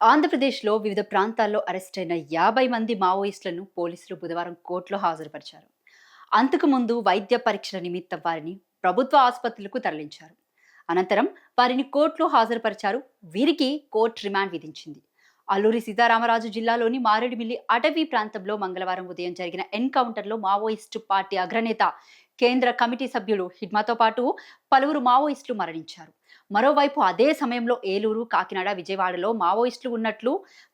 ఆంధ్రప్రదేశ్లో వివిధ ప్రాంతాల్లో అరెస్టైన 50 మంది మావోయిస్టులను పోలీసులు బుధవారం కోర్టులో హాజరుపరిచారు. అంతకుముందు వైద్య పరీక్షల నిమిత్తం వారిని ప్రభుత్వ ఆసుపత్రులకు తరలించారు. అనంతరం వారిని కోర్టులో హాజరుపరిచారు. వీరికి కోర్టు రిమాండ్ విధించింది. అల్లూరి సీతారామరాజు జిల్లాలోని మారేడుమిల్లి అటవీ ప్రాంతంలో మంగళవారం ఉదయం జరిగిన ఎన్కౌంటర్లో మావోయిస్టు పార్టీ అగ్రనేత, కేంద్ర కమిటీ సభ్యుడు హిడ్మాతో పాటు పలువురు మావోయిస్టులు మరణించారు. మరోవైపు అదే సమయంలో ఏలూరు, కాకినాడ, విజయవాడలో మావోయిస్టులు ఉన్నట్లు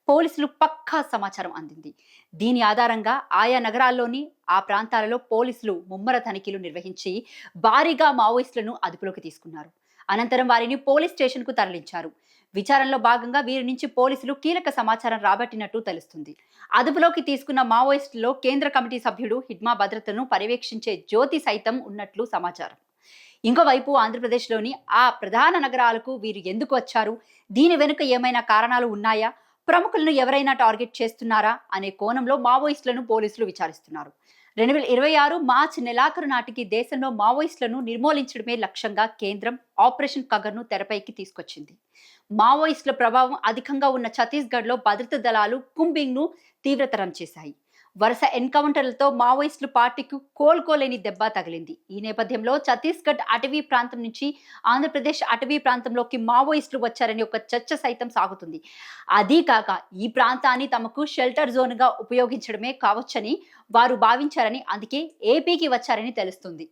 పోలీసులు పక్కా సమాచారం అందింది. దీని ఆధారంగా ఆయా నగరాల్లోని ఆ ప్రాంతాలలో పోలీసులు ముమ్మర తనిఖీలు నిర్వహించి భారీగా మావోయిస్టులను అదుపులోకి తీసుకున్నారు. అనంతరం వారిని పోలీస్ స్టేషన్కు తరలించారు. విచారణలో భాగంగా వీరి నుంచి పోలీసులు కీలక సమాచారం రాబట్టినట్టు తెలుస్తుంది. అదుపులోకి తీసుకున్న మావోయిస్టుల్లో కేంద్ర కమిటీ సభ్యుడు హిడ్మా భద్రతను పర్యవేక్షించే జ్యోతి సైతం ఉన్నట్లు సమాచారం. ఇంకోవైపు ఆంధ్రప్రదేశ్లోని ఆ ప్రధాన నగరాలకు వీరు ఎందుకు వచ్చారు, దీని వెనుక ఏమైనా కారణాలు ఉన్నాయా, ప్రముఖులను ఎవరైనా టార్గెట్ చేస్తున్నారా అనే కోణంలో మావోయిస్టులను పోలీసులు విచారిస్తున్నారు. 2026 మార్చి నెలాఖరు నాటికి దేశంలో మావోయిస్టులను నిర్మూలించడమే లక్ష్యంగా కేంద్రం ఆపరేషన్ కగర్ను తెరపైకి తీసుకొచ్చింది. మావోయిస్టుల ప్రభావం అధికంగా ఉన్న ఛత్తీస్గఢ్లో భద్రతా దళాలు కుంబింగ్ను తీవ్రతరం చేశాయి. వరుస ఎన్కౌంటర్లతో మావోయిస్టులు పార్టీకి కోలుకోలేని దెబ్బ తగిలింది. ఈ నేపథ్యంలో ఛత్తీస్గఢ్ అటవీ ప్రాంతం నుంచి ఆంధ్రప్రదేశ్ అటవీ ప్రాంతంలోకి మావోయిస్టులు వచ్చారని ఒక చర్చ సైతం సాగుతుంది. అదీ కాక ఈ ప్రాంతాన్ని తమకు షెల్టర్ జోన్గా ఉపయోగించడమే కావచ్చని వారు భావించారని, అందుకే ఏపీకి వచ్చారని తెలుస్తుంది.